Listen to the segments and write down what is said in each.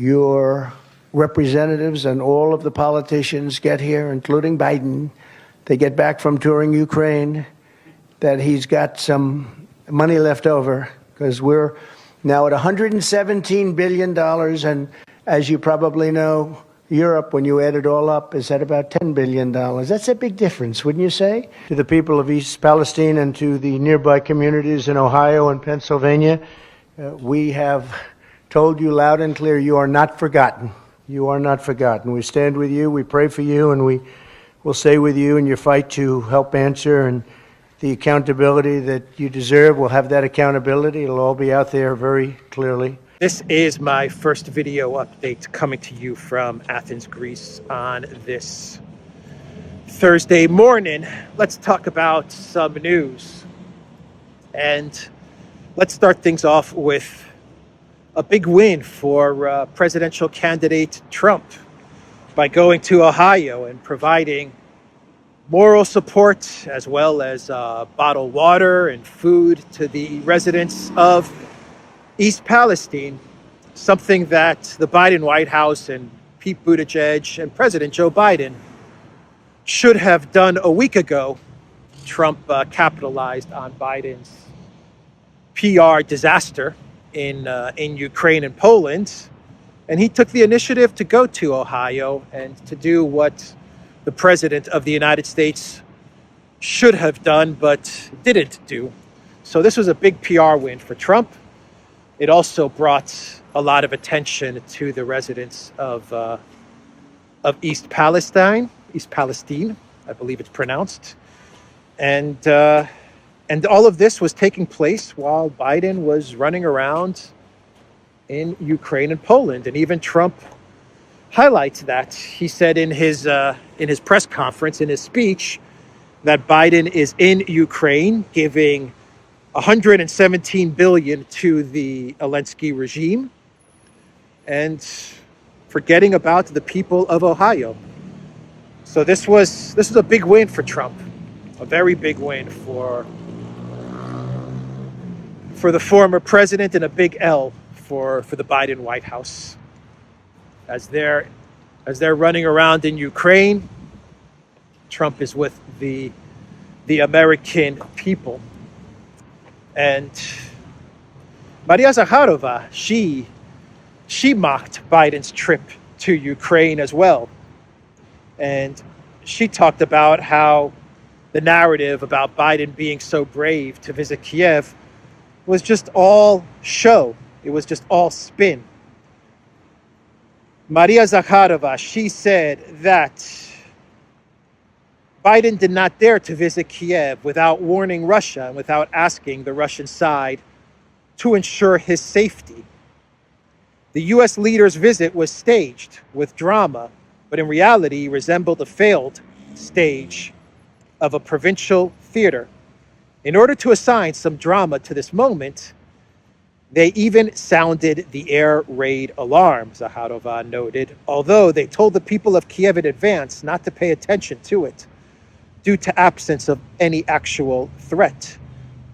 your representatives and all of the politicians get here, including Biden, they get back from touring Ukraine, that he's got some money left over, because we're now at $117 billion. And as you probably know, Europe, when you add it all up, is at about $10 billion. That's a big difference, wouldn't you say? To the people of East Palestine and to the nearby communities in Ohio and Pennsylvania, we have told you loud and clear, you are not forgotten. You are not forgotten. We stand with you, we pray for you, and we will stay with you in your fight to help answer, and the accountability that you deserve. We'll have that accountability. It'll all be out there very clearly. This is my first video update coming to you from Athens, Greece on this Thursday morning. Let's talk about some news. And let's start things off with a big win for presidential candidate Trump by going to Ohio and providing moral support as well as bottled water and food to the residents of East Palestine, something that the Biden White House and Pete Buttigieg and President Joe Biden should have done a week ago. Trump capitalized on Biden's PR disaster in Ukraine and Poland, and he took the initiative to go to Ohio and to do what the President of the United States should have done but didn't do. So this was a big PR win for Trump. It also brought a lot of attention to the residents of East Palestine, I believe it's pronounced. And all of this was taking place while Biden was running around in Ukraine and Poland. And even Trump highlights that. He said in his press conference, in his speech, that Biden is in Ukraine giving $117 billion to the Zelensky regime and forgetting about the people of Ohio. So this was a big win for Trump, a very big win for the former president, and a big L for the Biden White House. As they're running around in Ukraine, Trump is with the American people. And Maria Zakharova, she mocked Biden's trip to Ukraine as well. And she talked about how the narrative about Biden being so brave to visit Kiev was just all show. It was just all spin. Maria Zakharova, she said that Biden did not dare to visit Kiev without warning Russia and without asking the Russian side to ensure his safety. The U.S. leader's visit was staged with drama, but in reality resembled a failed stage of a provincial theater. In order to assign some drama to this moment, they even sounded the air raid alarm, Zakharova noted, although they told the people of Kiev in advance not to pay attention to it due to absence of any actual threat.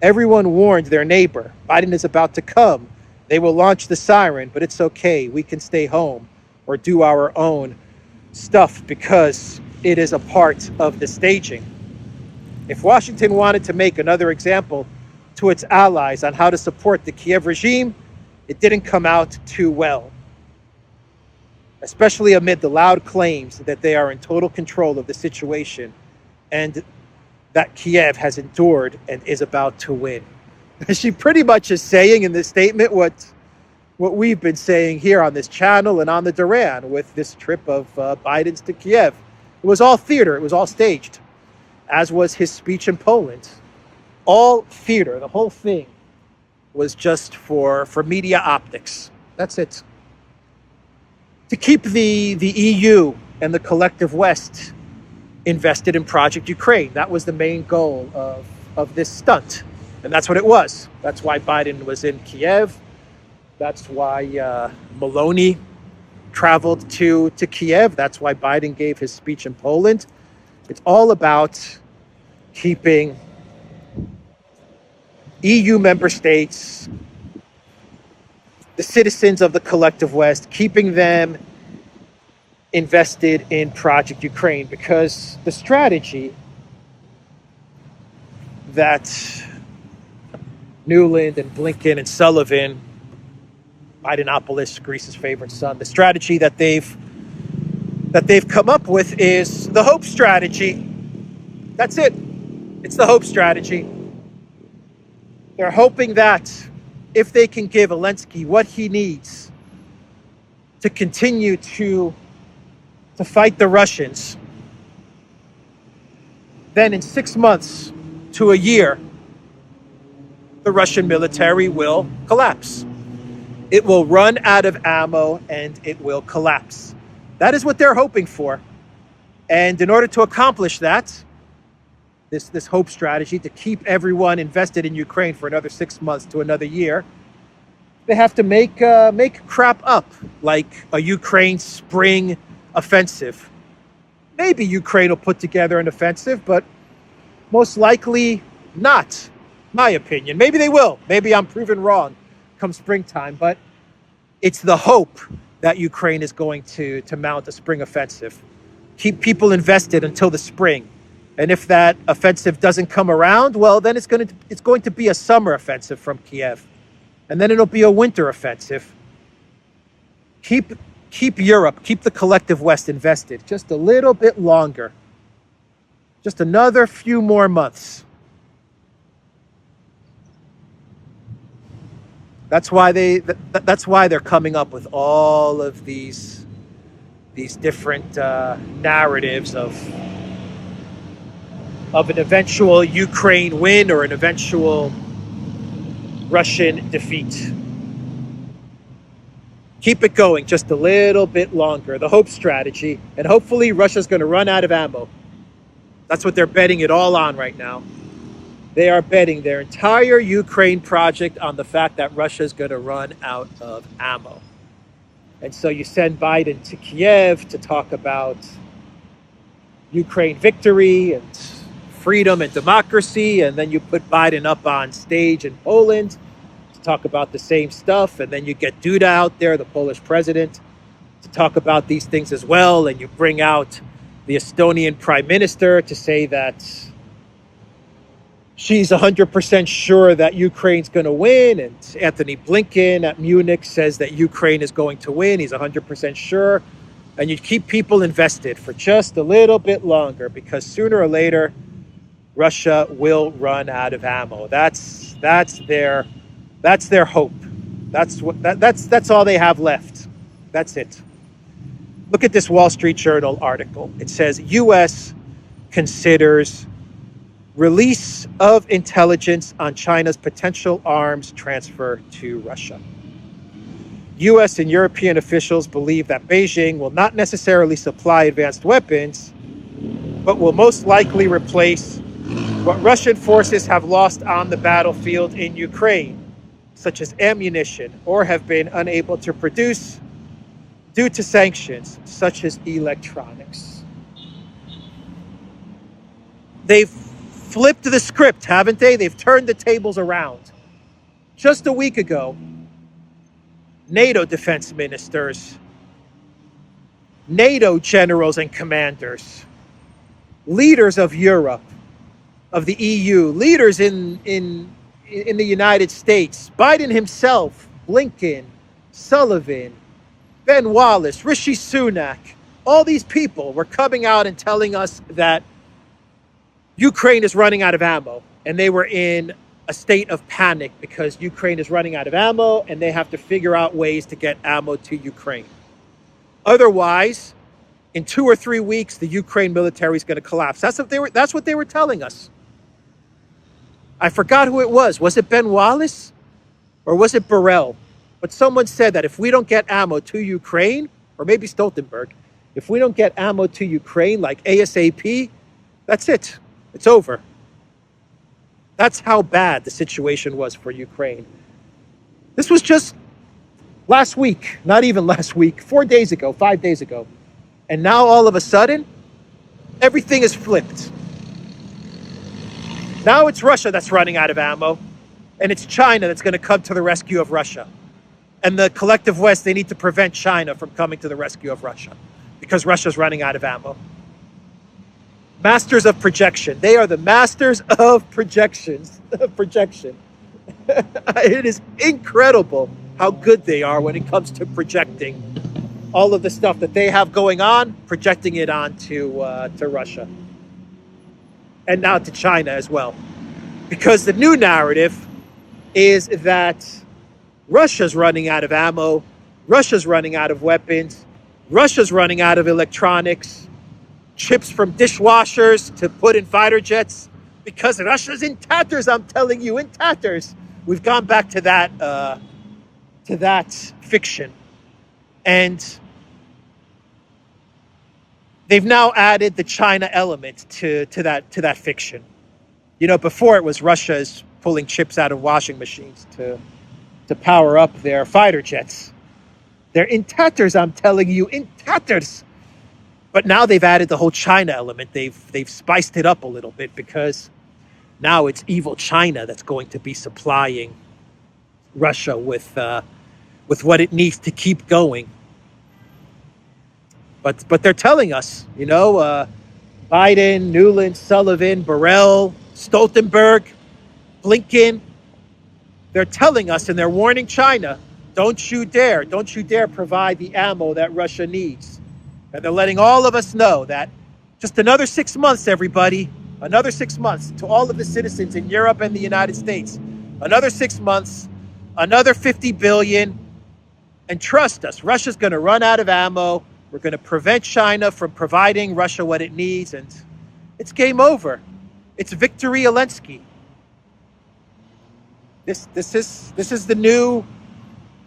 Everyone warned their neighbor, Biden is about to come. They will launch the siren, but it's okay. We can stay home or do our own stuff because it is a part of the staging. If Washington wanted to make another example to its allies on how to support the Kiev regime, it didn't come out too well, especially amid the loud claims that they are in total control of the situation and that Kiev has endured and is about to win. She pretty much is saying in this statement what we've been saying here on this channel and on the Duran with this trip of Biden's to Kiev. It was all theater. It was all staged, as was his speech in Poland. All theater. The whole thing was just for media optics. That's it. To keep the EU and the collective West invested in Project Ukraine. That was the main goal of this stunt. And that's what it was. That's why Biden was in Kiev. That's why Meloni traveled to Kiev. That's why Biden gave his speech in Poland. It's all about keeping EU member states the citizens of the collective West, keeping them invested in Project Ukraine, because the strategy that Newland and Blinken and Sullivan, Bidenopoulos, Greece's favorite son, the strategy that they've come up with is the hope strategy. That's it. It's the hope strategy. They're hoping that if they can give Zelensky what he needs to continue to fight the Russians, then in 6 months to a year, the Russian military will collapse. It will run out of ammo and it will collapse. That is what they're hoping for. And in order to accomplish that, this hope strategy to keep everyone invested in Ukraine for another 6 months to another year, they have to make crap up, like a Ukraine spring offensive. Maybe Ukraine will put together an offensive, but most likely not, my opinion. Maybe they will. Maybe I'm proven wrong come springtime, but it's the hope that Ukraine is going to mount a spring offensive. Keep people invested until the spring. And if that offensive doesn't come around, well, then it's going to be a summer offensive from Kiev. And then it'll be a winter offensive. Keep Europe, keep the collective West invested just a little bit longer. Just another few more months. That's why they're coming up with all of these different narratives of an eventual Ukraine win or an eventual Russian defeat. Keep it going just a little bit longer. The hope strategy. And hopefully Russia's going to run out of ammo. That's what they're betting it all on right now. They are betting their entire Ukraine project on the fact that Russia's going to run out of ammo. And so you send Biden to Kiev to talk about Ukraine victory and freedom and democracy, and then you put Biden up on stage in Poland to talk about the same stuff, and then you get Duda out there, the Polish president, to talk about these things as well, and you bring out the Estonian prime minister to say that she's 100% sure that Ukraine's going to win, and Anthony Blinken at Munich says that Ukraine is going to win. He's 100% sure. And you keep people invested for just a little bit longer, because sooner or later, Russia will run out of ammo. That's their hope. That's all they have left. That's it. Look at this Wall Street Journal article. It says U.S. considers release of intelligence on China's potential arms transfer to Russia. U.S. and European officials believe that Beijing will not necessarily supply advanced weapons, but will most likely replace what Russian forces have lost on the battlefield in Ukraine, such as ammunition, or have been unable to produce due to sanctions, such as electronics. They've flipped the script, haven't they? They've turned the tables around. Just a week ago, NATO defense ministers, NATO generals and commanders, leaders of Europe, of the EU, leaders in the United States, Biden himself, Blinken, Sullivan, Ben Wallace, Rishi Sunak, all these people were coming out and telling us that Ukraine is running out of ammo, and they were in a state of panic because Ukraine is running out of ammo and they have to figure out ways to get ammo to Ukraine. Otherwise, in 2 or 3 weeks, the Ukraine military is going to collapse. That's what they were telling us. I forgot who it was. Was it Ben Wallace or was it Burrell? But someone said that if we don't get ammo to Ukraine, or maybe Stoltenberg, if we don't get ammo to Ukraine like ASAP, that's it. It's over. That's how bad the situation was for Ukraine. This was just last week, not even last week, 4 days ago, 5 days ago. And now all of a sudden, everything is flipped. Now it's Russia that's running out of ammo, and it's China that's going to come to the rescue of Russia. And the collective West, they need to prevent China from coming to the rescue of Russia because Russia's running out of ammo. Masters of projection. They are the masters of projection. It is incredible how good they are when it comes to projecting all of the stuff that they have going on, projecting it onto to Russia. And now to China as well. Because the new narrative is that Russia's running out of ammo, Russia's running out of weapons, Russia's running out of electronics, chips from dishwashers to put in fighter jets, because Russia's in tatters, I'm telling you, in tatters. We've gone back to that fiction. And they've now added the China element to that fiction. You know, before it was Russia's pulling chips out of washing machines to power up their fighter jets. They're in tatters, I'm telling you, in tatters. But now they've added the whole China element. They've spiced it up a little bit because now it's evil China that's going to be supplying Russia with what it needs to keep going. But they're telling us, you know, Biden, Nuland, Sullivan, Borrell, Stoltenberg, Blinken, they're telling us and they're warning China, don't you dare provide the ammo that Russia needs. And they're letting all of us know that just another 6 months, everybody, another 6 months to all of the citizens in Europe and the United States, another 6 months, another 50 billion. And trust us, Russia's going to run out of ammo. We're going to prevent China from providing Russia what it needs. And it's game over. It's victory Zelensky. This is the new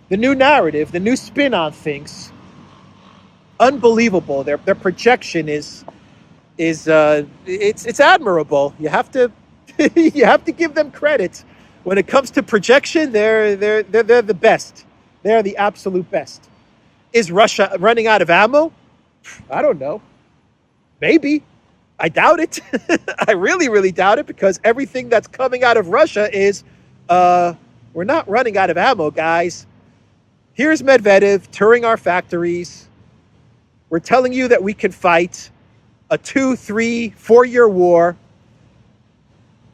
narrative, the new spin on things. Unbelievable. Their projection is it's admirable. You have to you have to give them credit. When it comes to projection, they're the best. They're the absolute best. Is Russia running out of ammo? I don't know. Maybe. I doubt it. I really, really doubt it, because everything that's coming out of Russia is, we're not running out of ammo, guys. Here's Medvedev touring our factories. We're telling you that we can fight a 2, 3, 4-year war.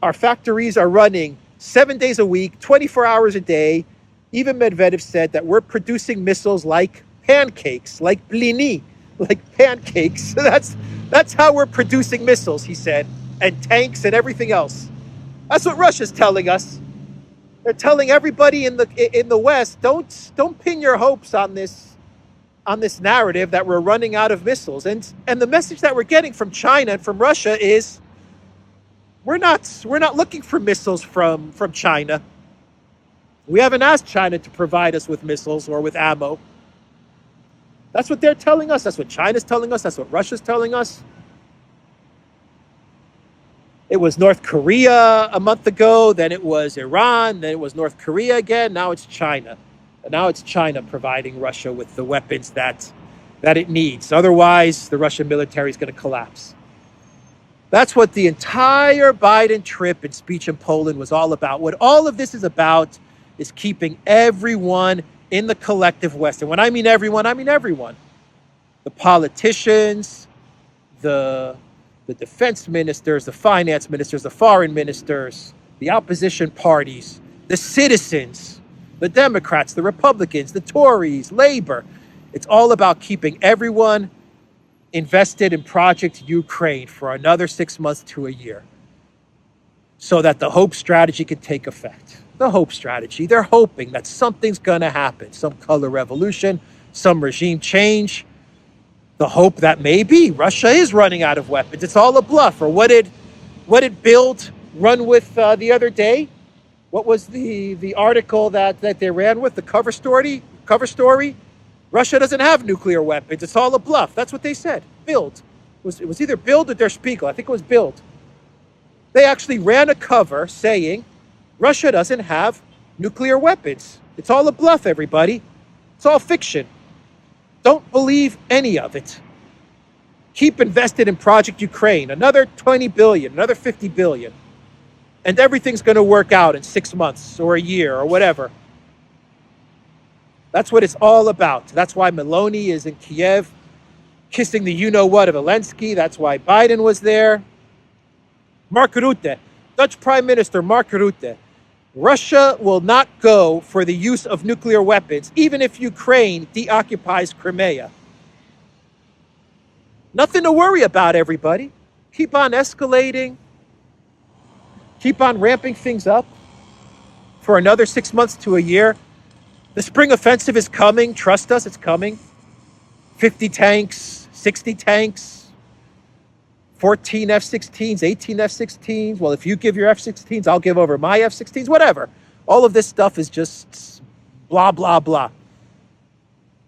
Our factories are running 7 days a week, 24 hours a day. Even Medvedev said that we're producing missiles like pancakes, like blini, like pancakes. That's how we're producing missiles, he said, and tanks and everything else. That's what Russia's telling us. They're telling everybody in the West, don't pin your hopes on this narrative that we're running out of missiles. And the message that we're getting from China and from Russia is we're not looking for missiles from China. We haven't asked China to provide us with missiles or with ammo. That's what they're telling us. That's what China's telling us. That's what Russia's telling us. It was North Korea a month ago. Then it was Iran. Then it was North Korea again. Now it's China. And now it's China providing Russia with the weapons that it needs. Otherwise, the Russian military is going to collapse. That's what the entire Biden trip and speech in Poland was all about. What all of this is about is keeping everyone in the collective West. And when I mean everyone, I mean everyone. The politicians, the defense ministers, the finance ministers, the foreign ministers, the opposition parties, the citizens, the Democrats, the Republicans, the Tories, Labor. It's all about keeping everyone invested in Project Ukraine for another 6 months to a year, so that the hope strategy can take effect. The hope strategy. They're hoping that something's going to happen. Some color revolution, some regime change. The hope that maybe Russia is running out of weapons. It's all a bluff. Or what did Bild run with the other day? What was the article that they ran with? The cover story? Russia doesn't have nuclear weapons. It's all a bluff. That's what they said. Bild. It was either Bild or Der Spiegel. I think it was Bild. They actually ran a cover saying Russia doesn't have nuclear weapons. It's all a bluff, everybody. It's all fiction. Don't believe any of it. Keep invested in Project Ukraine. Another 20 billion, another 50 billion. And everything's going to work out in 6 months or a year or whatever. That's what it's all about. That's why Meloni is in Kiev kissing the you-know-what of Zelensky. That's why Biden was there. Mark Rutte, Dutch Prime Minister Mark Rutte. Russia will not go for the use of nuclear weapons, even if Ukraine deoccupies Crimea. Nothing to worry about, everybody. Keep on escalating. Keep on ramping things up for another 6 months to a year. The spring offensive is coming. Trust us, it's coming. 50 tanks, 60 tanks, 14 F-16s, 18 F-16s. Well, if you give your F-16s, I'll give over my F-16s, whatever. All of this stuff is just blah, blah, blah.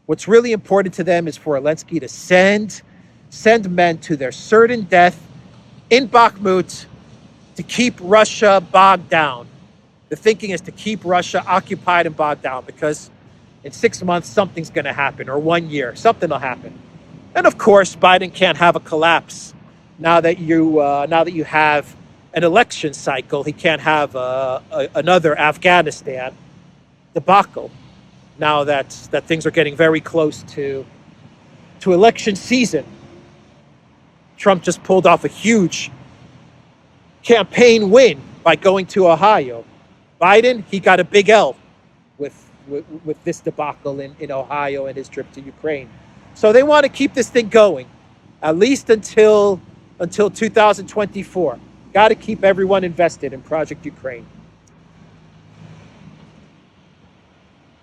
What's really important to them is for Zelensky to send men to their certain death in Bakhmut to keep Russia bogged down. The thinking is to keep Russia occupied and bogged down, because in 6 months, something's going to happen, or 1 year, something will happen. And of course, Biden can't have a collapse now that you have an election cycle. He can't have another Afghanistan debacle now that things are getting very close to election season. Trump just pulled off a huge campaign win by going to Ohio. Biden, he got a big L with this debacle in Ohio and his trip to Ukraine. So they want to keep this thing going, at least until 2024. Got to keep everyone invested in Project Ukraine.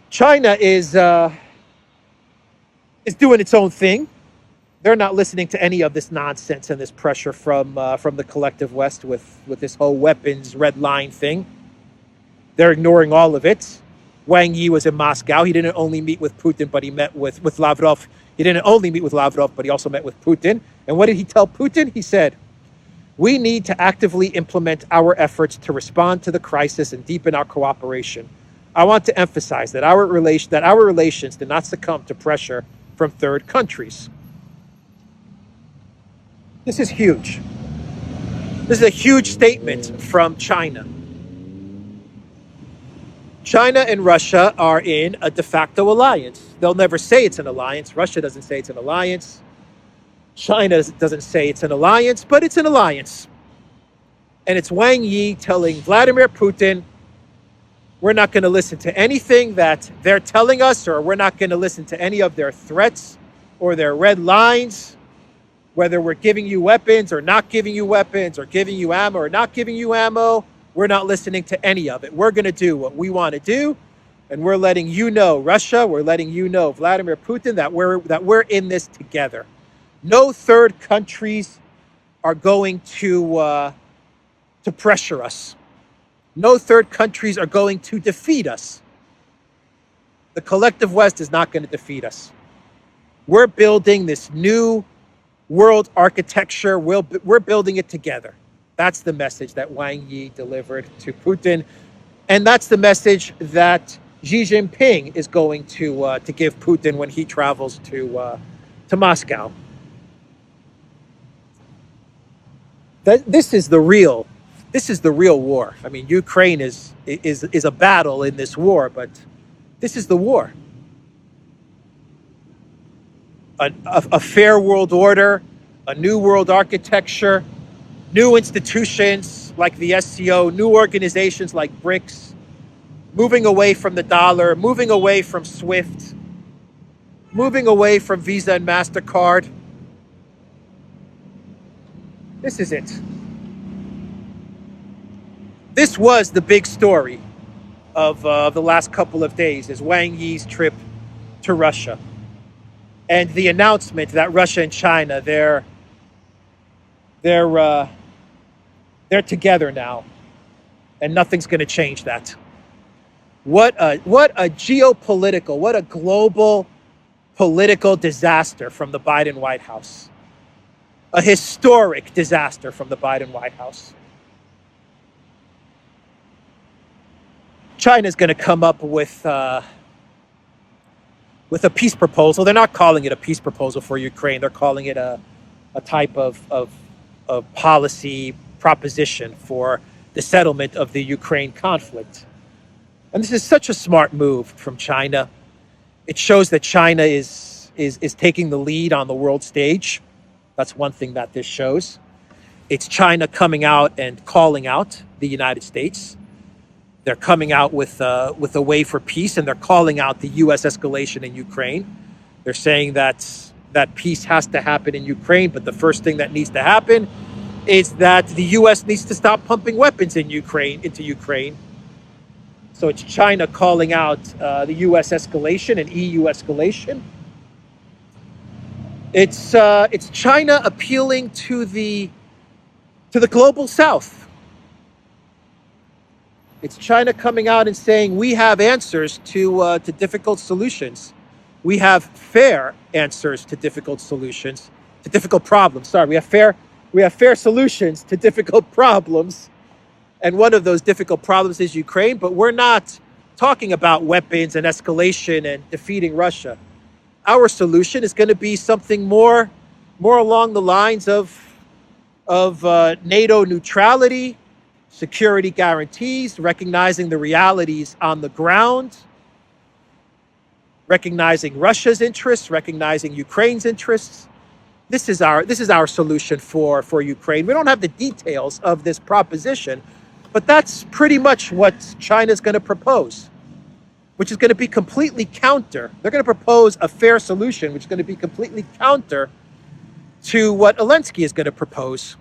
China is doing its own thing. They're not listening to any of this nonsense and this pressure from the collective West with this whole weapons red line thing. They're ignoring all of it. Wang Yi was in Moscow. He didn't only meet with Putin, but he met with Lavrov. He didn't only meet with Lavrov, but he also met with Putin. And what did he tell Putin? He said, "We need to actively implement our efforts to respond to the crisis and deepen our cooperation. I want to emphasize that our relations did not succumb to pressure from third countries." This is huge. This is a huge statement from China. China and Russia are in a de facto alliance. They'll never say it's an alliance. Russia doesn't say it's an alliance. China doesn't say it's an alliance, but it's an alliance. And it's Wang Yi telling Vladimir Putin, we're not going to listen to anything that they're telling us, or we're not going to listen to any of their threats or their red lines, whether we're giving you weapons or not giving you weapons, or giving you ammo or not giving you ammo. We're not listening to any of it. We're going to do what we want to do, and we're letting you know, Russia, we're letting you know, Vladimir Putin, that we're in this together. No third countries are going to pressure us. No third countries are going to defeat us. The collective West is not going to defeat us. We're building this new world architecture. We're building it together. That's the message that Wang Yi delivered to Putin. And that's the message that Xi Jinping is going to give Putin when he travels to Moscow. This is the real war. I mean, Ukraine is a battle in this war, but this is the war. A fair world order, a new world architecture, new institutions like the SCO, new organizations like BRICS, moving away from the dollar, moving away from SWIFT, moving away from Visa and MasterCard. This is it. This was the big story of the last couple of days, is Wang Yi's trip to Russia. And the announcement that Russia and China, they're together now, and nothing's going to change that. What a geopolitical, what a global political disaster from the Biden White House. A historic disaster from the Biden White House. China's going to come up with a peace proposal. They're not calling it a peace proposal for Ukraine. They're calling it a type of policy proposition for the settlement of the Ukraine conflict. And this is such a smart move from China. It shows that China is taking the lead on the world stage. That's one thing that this shows. It's China coming out and calling out the United States. They're coming out with a way for peace, and they're calling out the U.S. escalation in Ukraine. They're saying that peace has to happen in Ukraine, but the first thing that needs to happen is that the U.S. needs to stop pumping weapons into Ukraine. So it's China calling out the U.S. escalation and EU escalation. It's China appealing to the global South. It's China coming out and saying we have answers to difficult solutions. We have fair answers to difficult solutions, to difficult problems. Sorry, we have fair solutions to difficult problems. And one of those difficult problems is Ukraine, but we're not talking about weapons and escalation and defeating Russia. Our solution is going to be something more along the lines of NATO neutrality, security guarantees, recognizing the realities on the ground, recognizing Russia's interests, recognizing Ukraine's interests. This is our solution for Ukraine. We don't have the details of this proposition, but that's pretty much what China's going to propose, which is going to be completely counter. They're going to propose a fair solution, which is going to be completely counter to what Zelensky is going to propose,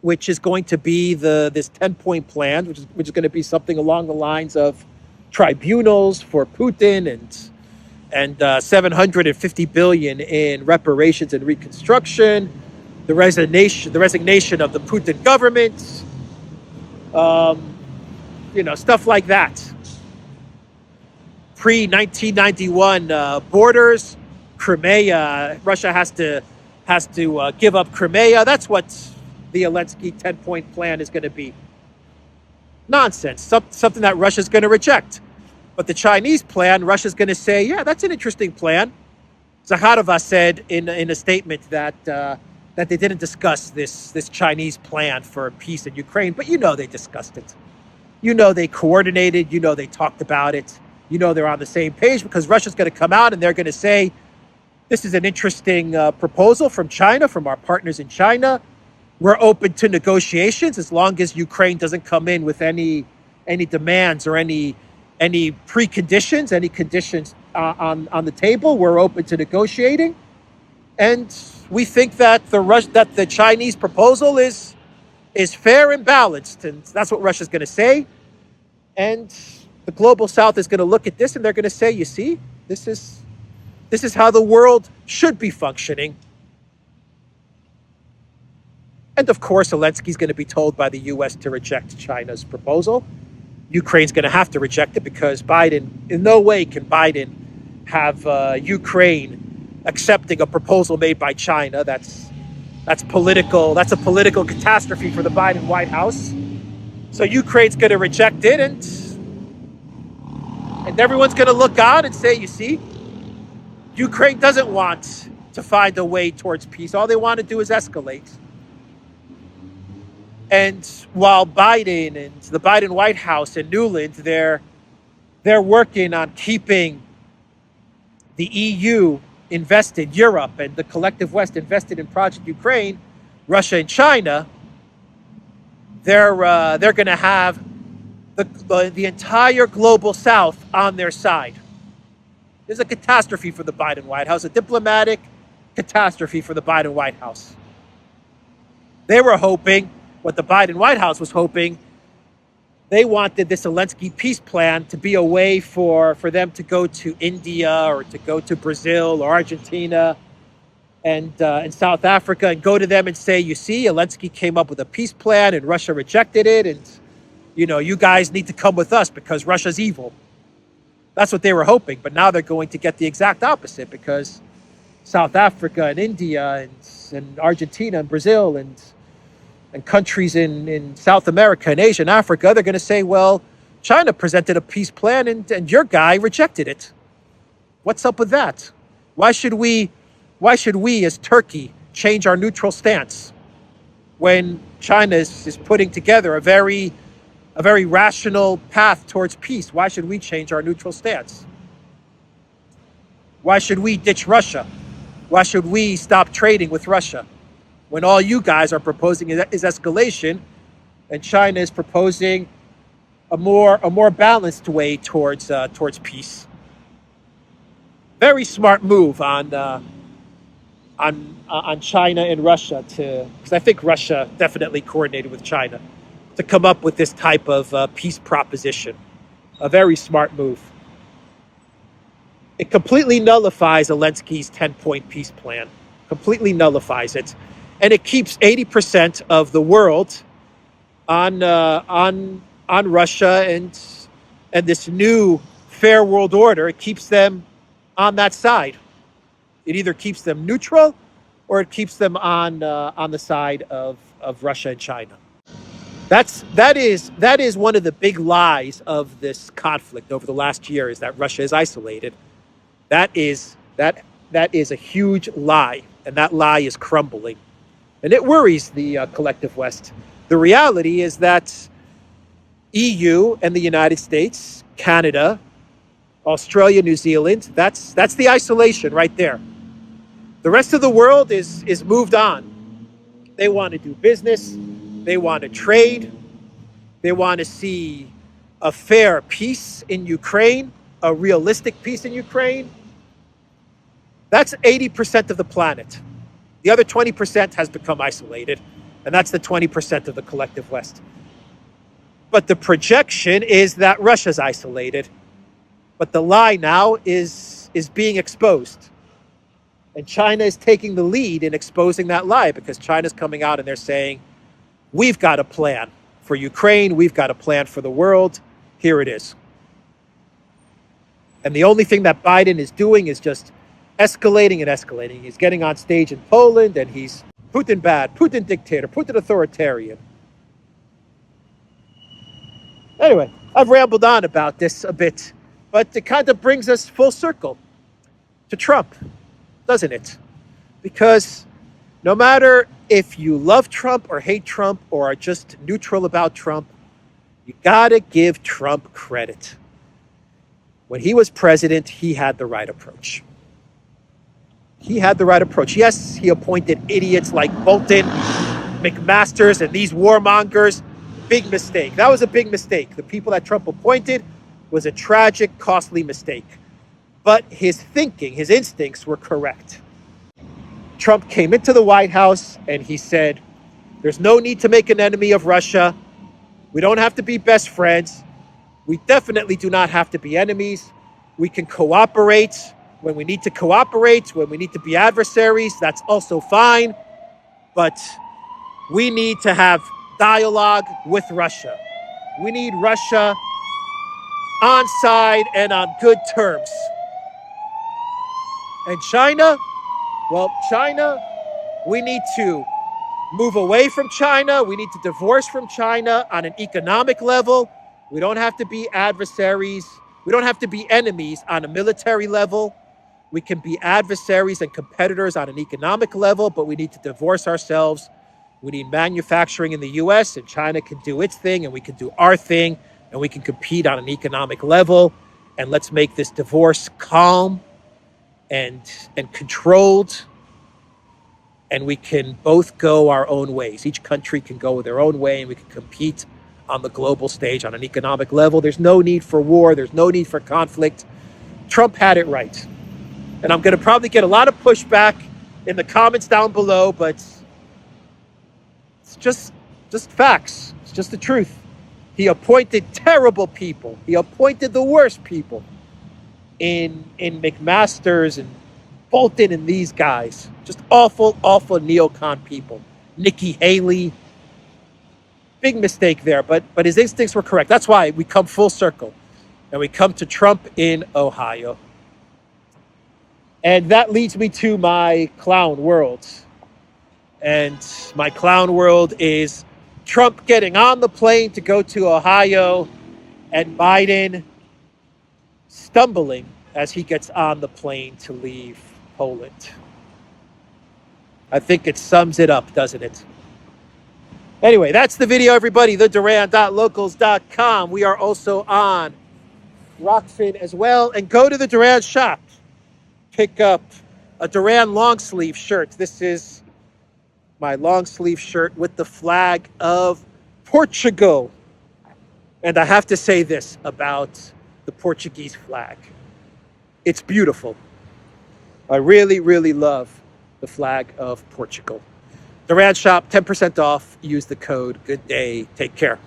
which is going to be this 10-point plan, which is going to be something along the lines of tribunals for Putin and 750 billion in reparations and reconstruction, the resignation of the Putin government. Stuff like that. Pre-1991 borders, Crimea. Russia has to give up Crimea. That's what the Zelensky 10-point plan is going to be. Nonsense. Something that Russia's going to reject. But the Chinese plan, Russia's going to say, yeah, that's an interesting plan. Zakharova said in a statement that they didn't discuss this Chinese plan for peace in Ukraine, but they discussed it. They coordinated, they talked about it. They're on the same page, because Russia's going to come out and they're going to say, this is an interesting proposal from China, from our partners in China. We're open to negotiations as long as Ukraine doesn't come in with any demands or any preconditions, any conditions on the table. We're open to negotiating. And we think that the Chinese proposal is fair and balanced, and that's what Russia's going to say. And the global South is going to look at this, and they're going to say, "You see, this is how the world should be functioning." And of course, Zelensky's going to be told by the U.S. to reject China's proposal. Ukraine's going to have to reject it, because in no way can Biden have Ukraine accepting a proposal made by China. That's political. That's a political catastrophe for the Biden White House. So Ukraine's going to reject it, and everyone's going to look on and say, you see, Ukraine doesn't want to find a way towards peace. All they want to do is escalate. And while Biden and the Biden White House and Newland, they're working on keeping the EU invested, Europe and the collective West invested in Project Ukraine, Russia and China, they're going to have the entire global South on their side. There's a catastrophe for the Biden White House, a diplomatic catastrophe for the Biden White House. They were hoping, what the Biden White House was hoping, they wanted this Zelensky peace plan to be a way for them to go to India or to go to Brazil or Argentina and South Africa and go to them and say, you see, Zelensky came up with a peace plan and Russia rejected it, and you guys need to come with us because Russia's evil. That's what they were hoping, but now they're going to get the exact opposite, because South Africa and India and Argentina and Brazil and countries in South America and Asia and Africa, they're going to say, well, China presented a peace plan and your guy rejected it. What's up with that? Why should we as Turkey change our neutral stance when China is putting together a very rational path towards peace? Why should we change our neutral stance? Why should we ditch Russia? Why should we stop trading with Russia? When all you guys are proposing is escalation, and China is proposing a more balanced way towards peace. Very smart move on China and Russia because I think Russia definitely coordinated with China to come up with this type of peace proposition. A very smart move. It completely nullifies Zelensky's 10-point peace plan. Completely nullifies it, and it keeps 80% of the world on Russia and this new fair world order. It keeps them on that side. It either keeps them neutral or it keeps them on the side of Russia and China. That is one of the big lies of this conflict over the last year, is that Russia is isolated. That is a huge lie, and that lie is crumbling, and it worries the collective West. The reality is that EU and the United States, Canada, Australia, New Zealand, that's the isolation right there. The rest of the world is moved on. They want to do business. They want to trade. They want to see a fair peace in Ukraine, a realistic peace in Ukraine. That's 80% of the planet. The other 20% has become isolated, and that's the 20% of the collective West. But the projection is that Russia's isolated. But the lie now is being exposed. And China is taking the lead in exposing that lie, because China's coming out and they're saying, we've got a plan for Ukraine. We've got a plan for the world. Here it is. And the only thing that Biden is doing is just escalating and escalating. He's getting on stage in Poland and he's Putin bad, Putin dictator, Putin authoritarian. Anyway, I've rambled on about this a bit, but it kind of brings us full circle to Trump, doesn't it? Because no matter if you love Trump or hate Trump or are just neutral about Trump, you gotta give Trump credit. When he was president, he had the right approach. He had the right approach. Yes, he appointed idiots like Bolton, McMasters, and these warmongers. Big mistake. That was a big mistake. The people that Trump appointed was a tragic, costly mistake. But his thinking, his instincts were correct. Trump came into the White House and he said, there's no need to make an enemy of Russia. We don't have to be best friends. We definitely do not have to be enemies. We can cooperate when we need to cooperate, when we need to be adversaries. That's also fine. But we need to have dialogue with Russia. We need Russia on side and on good terms. And China, well, China, we need to move away from China. We need to divorce from China on an economic level. We don't have to be adversaries. We don't have to be enemies on a military level. We can be adversaries and competitors on an economic level, but we need to divorce ourselves. We need manufacturing in the U.S., and China can do its thing, and we can do our thing, and we can compete on an economic level. And let's make this divorce calm and controlled, and we can both go our own ways. Each country can go their own way, and we can compete on the global stage on an economic level. There's no need for war. There's no need for conflict. Trump had it right. And I'm going to probably get a lot of pushback in the comments down below, but it's just facts. It's just the truth. He appointed terrible people. He appointed the worst people in McMasters and Bolton and these guys. Just awful, awful neocon people. Nikki Haley. Big mistake there, but his instincts were correct. That's why we come full circle. And we come to Trump in Ohio. And that leads me to my clown world. And my clown world is Trump getting on the plane to go to Ohio and Biden stumbling as he gets on the plane to leave Poland. I think it sums it up, doesn't it? Anyway, that's the video, everybody. TheDuran.locals.com. We are also on Rockfin as well. And go to the Duran shop. pick up a Duran long sleeve shirt. This is my long sleeve shirt with the flag of Portugal. And I have to say this about the Portuguese flag. It's beautiful. I really, really love the flag of Portugal. Duran shop, 10% off. Use the code. Good day. Take care.